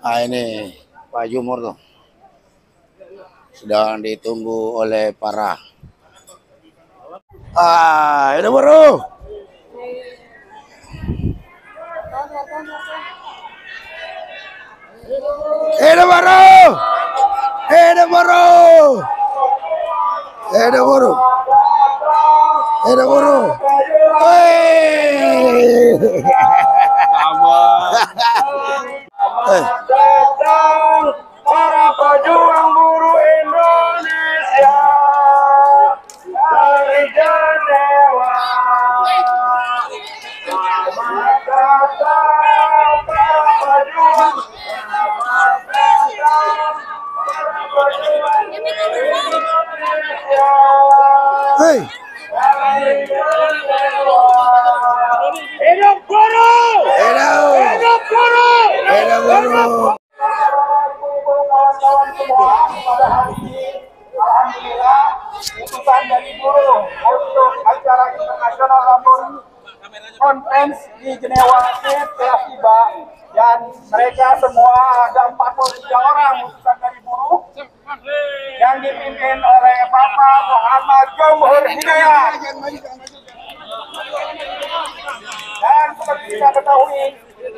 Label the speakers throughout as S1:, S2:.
S1: Ah ini Pak Jumur tuh sedang ditunggu oleh para. Ini baru. Ini baru. Ini baru. Ini baru. Ini baru.
S2: Datang para pejuang buruh Indonesia dari Jenewa. Selamat datang para pejuang, selamat datang para pejuang Indonesia.
S1: Hey.
S2: Hidup buruh!
S1: Hidup
S2: buruh!
S1: Hidup buruh!
S2: Pada hari ini, alhamdulillah, putusan dari buruh untuk acara internasional Labor Conference di Jenewa telah tiba, dan mereka semua ada 43 orang putusan dari buruh yang dipimpin oleh Bapak Muhammad Jumhur Hidayat. Dan seperti kita ketahui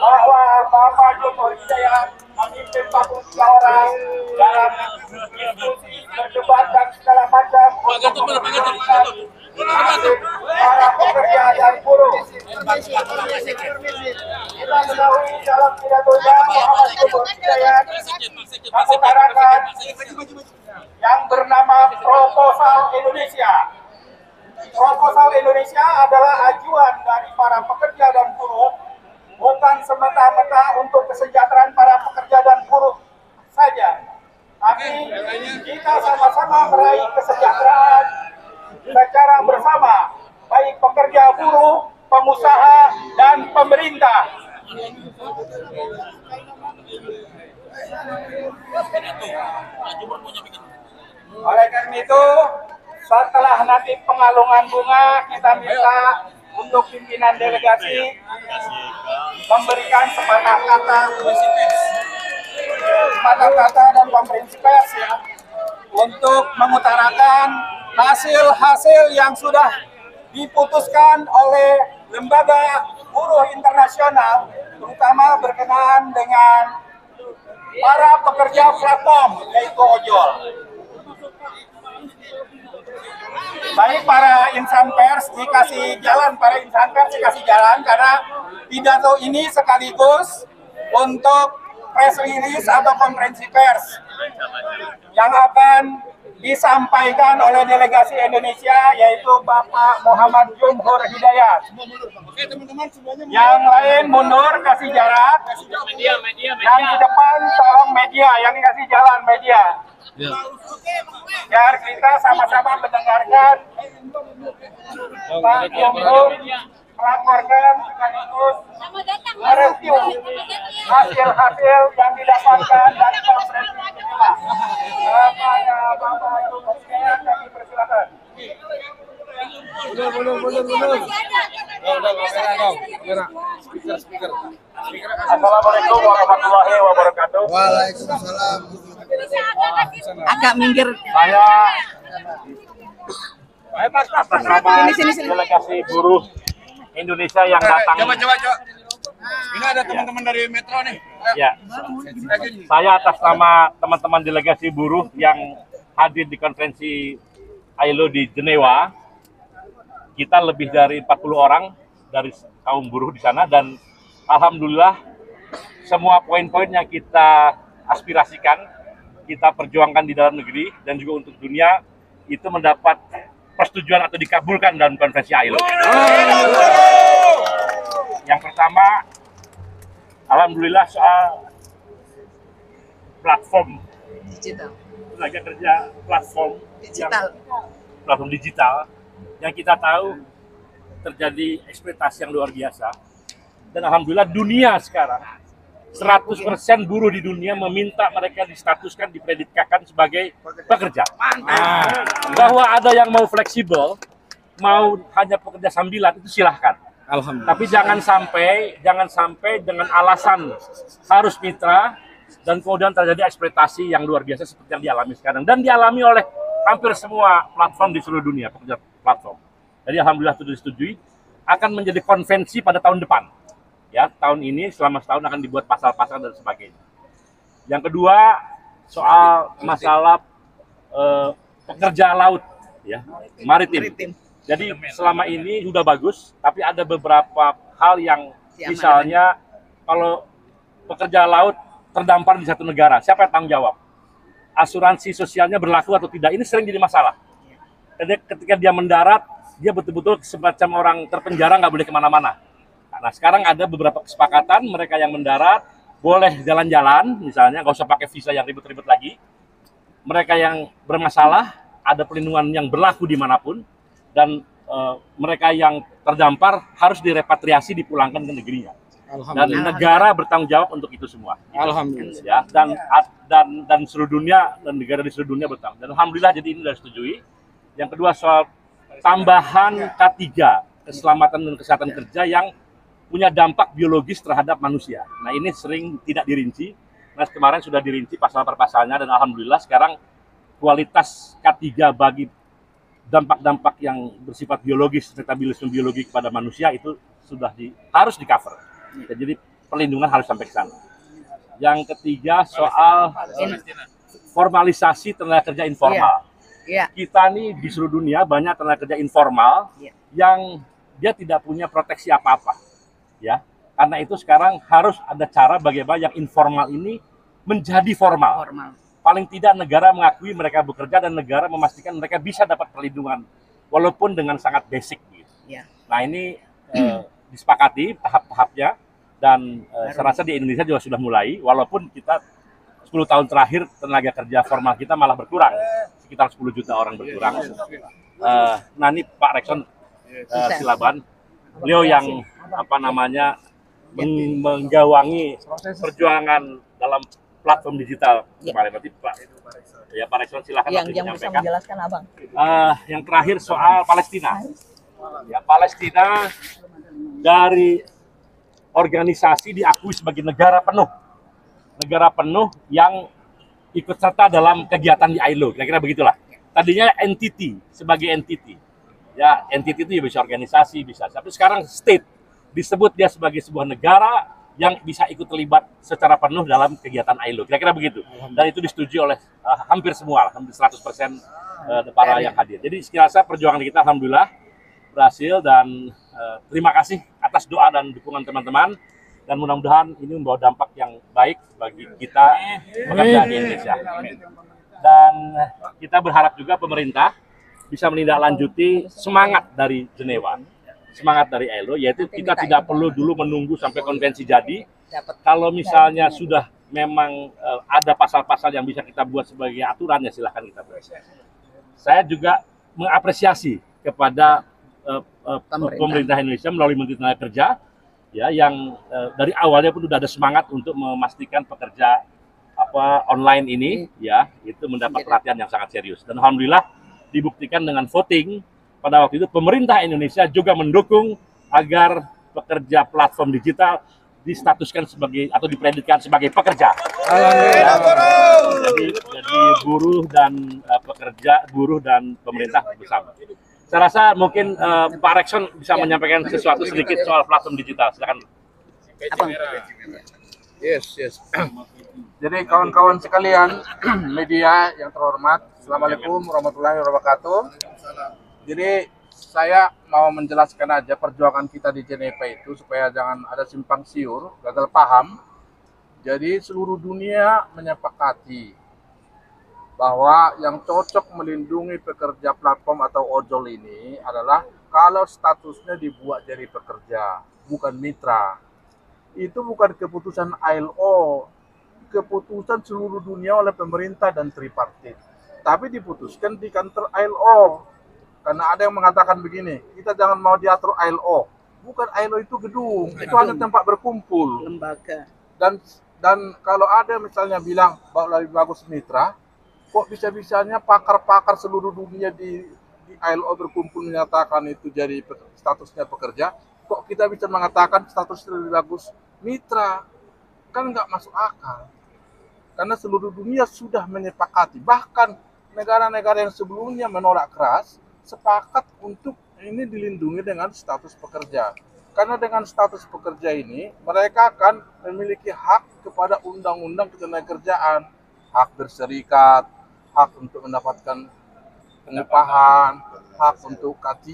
S2: bahwa Bapak Jumhur Hidayat memimpin 43 orang dalam diskusi, berdebat dan segala macam untuk memperjuangkan nasib para pekerja dan buruh. Kita ketahui dalam pidatonya Muhammad Jumhur Hidayat mengutarakan yang bernama Proposal Indonesia. Proposal Indonesia adalah ajuan dari para pekerja dan buruh, bukan semata-mata untuk kesejahteraan para pekerja dan buruh saja, tapi kita sama-sama meraih kesejahteraan secara bersama, baik pekerja, buruh, pengusaha, dan pemerintah. Oleh karena itu, setelah nanti pengalungan bunga, kita minta untuk pimpinan delegasi memberikan sepatah kata dan konferensi pers untuk mengutarakan hasil-hasil yang sudah diputuskan oleh lembaga buruh internasional, terutama berkenaan dengan para pekerja platform, yaitu ojol. Baik para insan pers dikasih jalan, karena pidato ini sekaligus untuk press release atau konferensi pers yang akan disampaikan oleh delegasi Indonesia, yaitu Bapak Muhammad Jumhur Hidayat. Yang lain mundur, kasih jarak. Yang di depan tolong media, yang dikasih jalan media. Biar kita sama-sama mendengarkan Pak Jumhur melaporkan sekaligus mereview hasil-hasil yang didapatkan dari konferensi inilah. Bapak Jumhur, kami persilakan. Assalamualaikum warahmatullahi wabarakatuh.
S1: Waalaikumsalam.
S3: Agak minggir.
S2: Saya atas nama delegasi buruh Indonesia yang datang.
S4: Coba. Ini ada teman-teman dari Metro nih.
S2: Ya. Saya atas nama teman-teman delegasi buruh yang hadir di konferensi ILO di Jenewa. Kita lebih dari 40 orang dari kaum buruh di sana, dan alhamdulillah semua poin-poin yang kita aspirasikan, kita perjuangkan di dalam negeri dan juga untuk dunia, itu mendapat persetujuan atau dikabulkan dalam konferensi ILO. Yang pertama, alhamdulillah soal platform
S3: Digital.
S2: tenaga kerja, platform digital yang kita tahu terjadi eksploitasi yang luar biasa, dan alhamdulillah dunia sekarang 100% buruh di dunia meminta mereka distatuskan, dipredikakan sebagai pekerja. Bahwa ada yang mau fleksibel, mau hanya pekerja sambilan, itu silahkan.
S4: Alhamdulillah.
S2: Tapi jangan sampai dengan alasan harus mitra,
S5: dan kemudian terjadi eksploitasi yang luar biasa seperti yang dialami sekarang dan dialami oleh hampir semua platform di seluruh dunia, pekerja platform. Jadi alhamdulillah itu disetujui, akan menjadi konvensi pada tahun depan. Ya, tahun ini selama setahun akan dibuat pasal-pasal dan sebagainya. Yang kedua, soal masalah pekerja laut, ya, maritim. Jadi selama ini sudah bagus, tapi ada beberapa hal yang misalnya kalau pekerja laut terdampar di satu negara, siapa yang tanggung jawab? Asuransi sosialnya berlaku atau tidak? Ini sering jadi masalah. Jadi ketika dia mendarat, dia betul-betul semacam orang terpenjara, nggak boleh kemana-mana. Nah sekarang ada beberapa kesepakatan, mereka yang mendarat boleh jalan-jalan, misalnya nggak usah pakai visa yang ribet-ribet lagi. Mereka yang bermasalah, ada perlindungan yang berlaku dimanapun, dan mereka yang terdampar harus direpatriasi, dipulangkan ke negerinya. Dan negara bertanggung jawab untuk itu semua.
S1: Alhamdulillah.
S5: Ya, dan seluruh dunia dan negara di seluruh dunia bertanggung. Dan alhamdulillah jadi ini sudah disetujui. Yang kedua soal tambahan K3 keselamatan dan kesehatan kerja yang punya dampak biologis terhadap manusia. Nah ini sering tidak dirinci. Nah kemarin sudah dirinci pasal per pasalnya dan alhamdulillah sekarang kualitas K3 bagi dampak-dampak yang bersifat biologis, metabolisme biologi kepada manusia itu sudah harus di cover. Jadi perlindungan harus sampai ke sana. Yang ketiga soal formalisasi tenaga kerja informal. Kita nih di seluruh dunia banyak tenaga kerja informal yang dia tidak punya proteksi apa-apa. Ya, karena itu sekarang harus ada cara bagaimana yang informal ini menjadi formal. Paling tidak negara mengakui mereka bekerja dan negara memastikan mereka bisa dapat perlindungan walaupun dengan sangat basic gitu. Nah ini disepakati tahap-tahapnya dan saya rasa di Indonesia juga sudah mulai walaupun kita 10 tahun terakhir tenaga kerja formal kita malah berkurang sekitar 10 juta orang berkurang. Nah ini Pak Rekson Silaban, beliau yang menggawangi perjuangan dalam platform digital kemarin. Berarti Pak Rekson silakan
S3: yang bisa menjelaskan Abang.
S5: Yang terakhir soal Palestina. Ya, Palestina dari organisasi diakui sebagai negara penuh yang ikut serta dalam kegiatan di ILO, kira-kira begitulah. Tadinya entity, sebagai entity. Ya, entity itu ya bisa organisasi, bisa. Tapi sekarang state, disebut dia sebagai sebuah negara yang bisa ikut terlibat secara penuh dalam kegiatan ILO, kira-kira begitu. Dan itu disetujui oleh hampir semua, hampir 100% para yang hadir. Jadi sekiranya perjuangan kita alhamdulillah berhasil dan terima kasih atas doa dan dukungan teman-teman dan mudah-mudahan ini membawa dampak yang baik bagi kita bekerja di Indonesia. Dan kita berharap juga pemerintah bisa menindaklanjuti semangat dari Jenewa, semangat dari ILO, yaitu kita tidak perlu dulu menunggu sampai konvensi jadi. Kalau misalnya sudah memang ada pasal-pasal yang bisa kita buat sebagai aturan, ya silahkan kita buat. Saya juga mengapresiasi kepada pemerintah Indonesia melalui Menteri Tenaga Kerja, ya, yang dari awalnya pun sudah ada semangat untuk memastikan pekerja online ini, ya, itu mendapat perhatian yang sangat serius. Dan alhamdulillah dibuktikan dengan voting pada waktu itu pemerintah Indonesia juga mendukung agar pekerja platform digital distatuskan sebagai atau dipredikasikan sebagai pekerja. Jadi buruh dan buruh dan pemerintah bersama. Saya rasa mungkin Pak Rekson bisa menyampaikan sesuatu sedikit soal platform digital. Silakan.
S4: Yes. Jadi kawan-kawan sekalian, media yang terhormat, Assalamualaikum warahmatullahi wabarakatuh. Jadi saya mau menjelaskan aja perjuangan kita di Jeneva itu supaya jangan ada simpang siur, gagal paham. Jadi seluruh dunia menyepakati bahwa yang cocok melindungi pekerja platform atau ojol ini adalah kalau statusnya dibuat jadi pekerja, bukan mitra. Itu bukan keputusan ILO, keputusan seluruh dunia oleh pemerintah dan tripartit. Tapi diputuskan di kantor ILO. Karena ada yang mengatakan begini, kita jangan mau diatur ILO. Bukan ILO itu gedung, itu hanya tempat berkumpul.
S3: Lembaga.
S4: Dan kalau ada misalnya bilang bahwa lebih bagus mitra, kok bisa-bisanya pakar-pakar seluruh dunia di ILO berkumpul menyatakan itu jadi statusnya pekerja, kok kita bisa mengatakan status lebih bagus mitra? Kan nggak masuk akal. karena seluruh dunia sudah menyepakati, bahkan negara-negara yang sebelumnya menolak keras sepakat untuk ini dilindungi dengan status pekerja. Karena dengan status pekerja ini mereka akan memiliki hak kepada undang-undang ketenagakerjaan, hak berserikat, hak untuk mendapatkan pengupahan, hak untuk K3,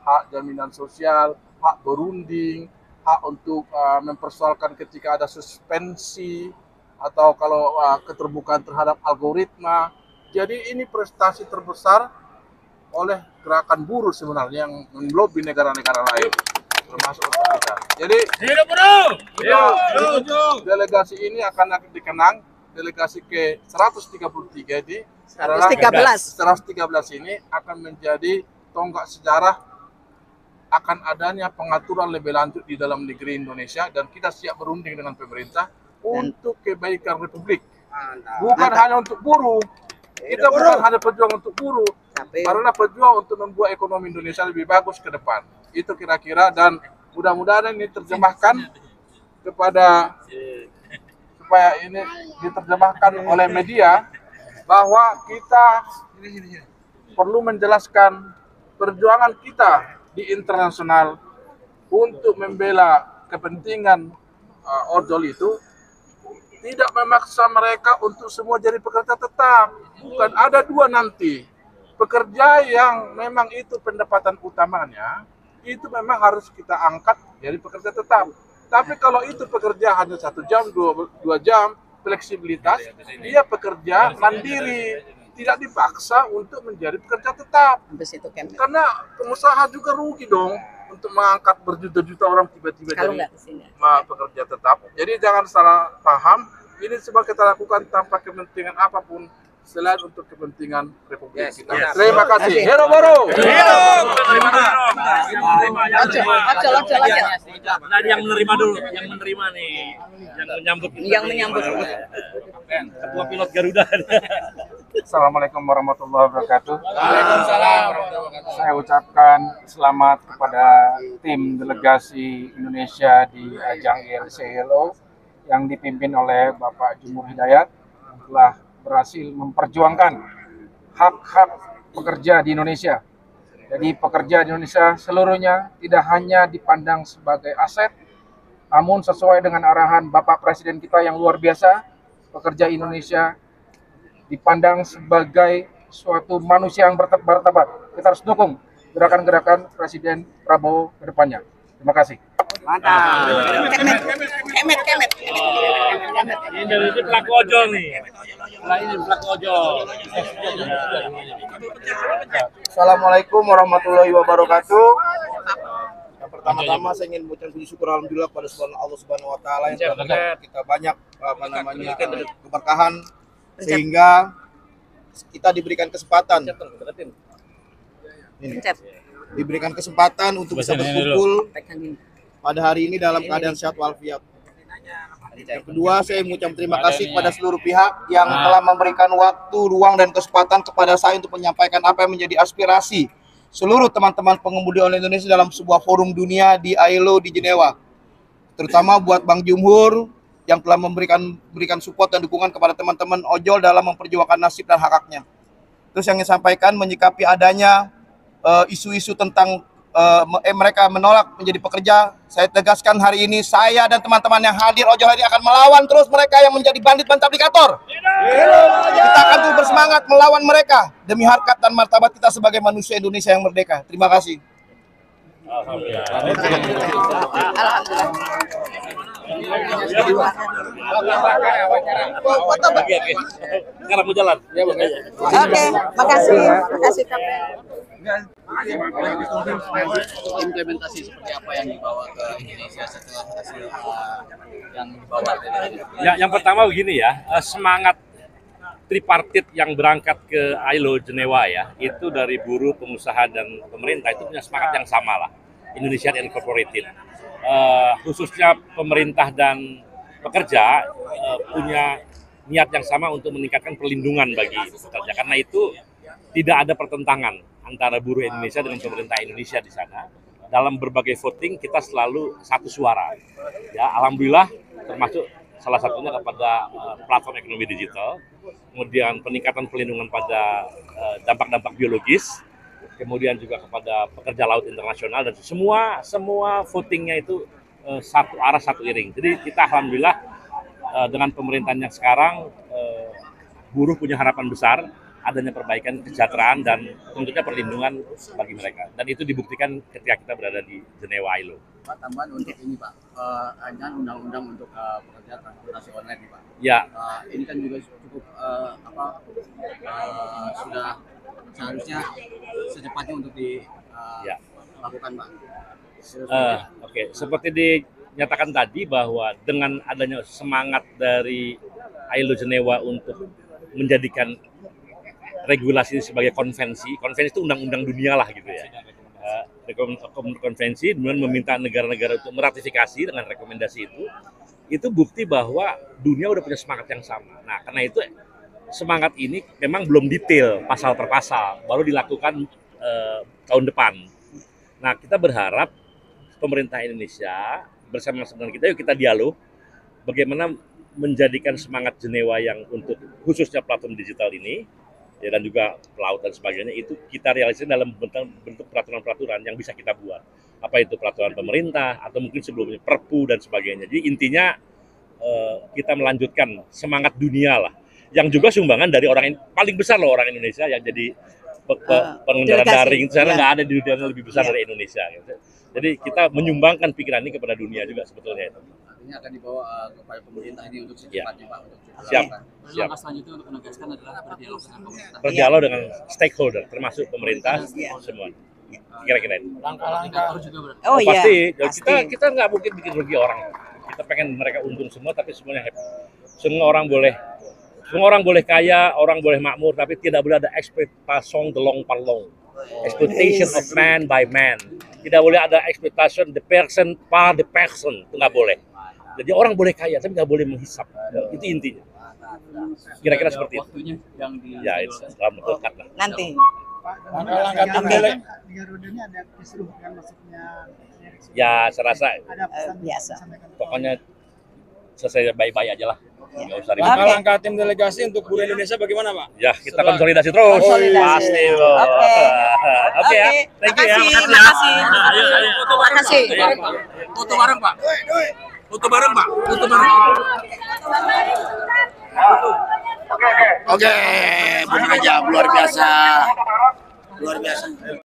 S4: hak jaminan sosial, hak berunding, hak untuk mempersoalkan ketika ada suspensi atau kalau keterbukaan terhadap algoritma. Jadi ini prestasi terbesar oleh gerakan buruh sebenarnya yang melobi negara-negara lain, termasuk kita. Jadi delegasi ini akan dikenang delegasi ke 133 ini 113 ini akan menjadi tonggak sejarah akan adanya pengaturan lebih lanjut di dalam negeri Indonesia, dan kita siap berunding dengan pemerintah untuk kebaikan Republik. Bukan hanya untuk buruh. Kita bukan hanya pejuang untuk buruh, karena pejuang untuk membuat ekonomi Indonesia lebih bagus ke depan. Itu kira-kira, dan mudah-mudahan ini terjemahkan kepada supaya ini diterjemahkan oleh media bahwa kita perlu menjelaskan perjuangan kita di internasional untuk membela kepentingan ojol itu tidak memaksa mereka untuk semua jadi pekerja tetap. Bukan, ada dua nanti. Pekerja yang memang itu pendapatan utamanya, itu memang harus kita angkat jadi pekerja tetap. Tapi kalau itu pekerja hanya 1 jam, 2 jam, fleksibilitas, dia pekerja mandiri, tidak dipaksa untuk menjadi pekerja tetap. Karena pengusaha juga rugi dong untuk mengangkat berjuta-juta orang tiba-tiba jadi pekerja tetap. Jadi jangan salah paham, ini semua kita lakukan tanpa kepentingan apapun selain untuk kepentingan Republik kita. Terima kasih. Hero Baru.
S5: Tadi yang menerima dulu, yang menerima nih, yang menyambut. Ketua pilot Garuda.
S6: Assalamualaikum warahmatullahi wabarakatuh. Waalaikumsalam. Saya ucapkan selamat kepada tim delegasi Indonesia di ajang ILC-ILO yang dipimpin oleh Bapak Jumur Hidayat yang telah berhasil memperjuangkan hak-hak pekerja di Indonesia. Jadi pekerja di Indonesia seluruhnya tidak hanya dipandang sebagai aset, namun sesuai dengan arahan Bapak Presiden kita yang luar biasa, pekerja Indonesia dipandang sebagai suatu manusia yang bermartabat. Kita harus dukung gerakan-gerakan Presiden Prabowo ke depannya. Terima kasih.
S3: Mantap. Kemet.
S5: Ini dari pelaku ojol nih. Ini pelaku ojol.
S7: Assalamualaikum warahmatullahi wabarakatuh. Yang pertama-tama saya ingin mengucapkan puji syukur alhamdulillah pada Allah Subhanahu wa taala yang telah memberikan kita banyak keberkahan sehingga kita diberikan kesempatan untuk bisa berkumpul pada hari ini dalam keadaan sehat walafiat. Yang kedua, saya mengucapkan terima kasih kepada seluruh pihak yang telah memberikan waktu, ruang, dan kesempatan kepada saya untuk menyampaikan apa yang menjadi aspirasi seluruh teman-teman pengemudi online Indonesia dalam sebuah forum dunia di ILO di Jenewa. Terutama buat Bang Jumhur yang telah memberikan support dan dukungan kepada teman-teman ojol dalam memperjuangkan nasib dan hak-haknya. Terus yang saya sampaikan menyikapi adanya isu-isu tentang mereka menolak menjadi pekerja, saya tegaskan hari ini saya dan teman-teman yang hadir ojol hari ini akan melawan terus mereka yang menjadi bandit-bandit aplikator. Kita akan terus bersemangat melawan mereka demi harkat dan martabat kita sebagai manusia Indonesia yang merdeka. Terima kasih.
S5: Sekarang mau jalan.
S3: Oke, makasih
S8: Implementasi seperti apa yang dibawa ke Indonesia setelah hasil yang dibawa
S5: Yang pertama begini ya, semangat tripartit yang berangkat ke ILO Jenewa ya, itu dari buruh, pengusaha, dan pemerintah itu punya semangat yang sama lah, Indonesian Incorporated. Khususnya pemerintah dan pekerja punya niat yang sama untuk meningkatkan perlindungan bagi pekerja. Karena itu tidak ada pertentangan antara buruh Indonesia dengan pemerintah Indonesia di sana. Dalam berbagai voting kita selalu satu suara. Ya, alhamdulillah termasuk salah satunya kepada platform ekonomi digital, kemudian peningkatan perlindungan pada dampak-dampak biologis, kemudian juga kepada pekerja laut internasional, dan semua votingnya itu satu arah satu iring. Jadi kita alhamdulillah dengan pemerintahan yang sekarang, buruh punya harapan besar adanya perbaikan kesejahteraan dan tentunya perlindungan bagi mereka, dan itu dibuktikan ketika kita berada di Jenewa ILO.
S8: Pak, tambahan untuk ini Pak, rancangan undang-undang untuk pekerja transportasi online nih Pak.
S5: Ya.
S8: Ini kan juga cukup sudah seharusnya secepatnya untuk dilakukan Pak.
S5: Oke, seperti dinyatakan tadi bahwa dengan adanya semangat dari ILO Jenewa untuk menjadikan regulasi ini sebagai konvensi itu undang-undang dunia lah gitu ya. Konvensi kemudian meminta negara-negara untuk meratifikasi dengan rekomendasi itu bukti bahwa dunia udah punya semangat yang sama. Nah, karena itu semangat ini memang belum detail pasal per pasal, baru dilakukan tahun depan. Nah, kita berharap pemerintah Indonesia bersama-sama dengan kita, yuk kita dialog bagaimana menjadikan semangat Jenewa yang untuk khususnya platform digital ini, ya, dan juga pelaut dan sebagainya, itu kita realisasi dalam bentuk peraturan-peraturan yang bisa kita buat. Apa itu peraturan pemerintah atau mungkin sebelumnya Perpu dan sebagainya. Jadi intinya kita melanjutkan semangat dunia lah, yang juga sumbangan dari orang paling besar loh, orang Indonesia yang jadi pengendara daring itu sana nggak ada di dunia yang lebih besar dari Indonesia. Gitu. Jadi kita menyumbangkan pikiran ini kepada dunia juga sebetulnya itu.
S8: Artinya akan dibawa kepada pemerintah ini untuk secepatnya Pak.
S5: Siap.
S8: Langkah selanjutnya untuk menegaskan adalah berdialog dengan pemerintah.
S5: Berdialog dengan stakeholder, termasuk pemerintah semua. Kira-kira itu.
S8: Langkah juga berarti.
S3: Oh iya.
S5: Pasti. Kita nggak mungkin bikin rugi orang. Kita pengen mereka untung semua, tapi semuanya happy. Semua orang boleh kaya, orang boleh makmur, tapi tidak boleh ada ekspektasi delong parlong. Expectation of man by man. Tidak boleh ada ekspektasi the person par the person, itu nggak boleh. Jadi orang boleh kaya, tapi nggak boleh menghisap. Itu intinya. Kira-kira seperti itu.
S8: Waktunya yang di
S5: Ya, itu dalam dekat lah.
S3: Nanti.
S1: Langkah tim Garuda ada kisruh yang maksudnya.
S5: Ya, saya rasa
S3: Biasa.
S5: pokoknya selesai baik-baik aja lah. Nggak usah ribut.
S7: Langkah tim delegasi untuk buruh Indonesia bagaimana Pak?
S5: Ya, kita konsolidasi terus. Pasti loh. Oke ya. Thank you ya.
S3: Makasih. Makasih.
S8: foto bareng Pak. Foto bareng Pak. Foto bareng.
S7: Oke, benar aja luar biasa. Luar biasa.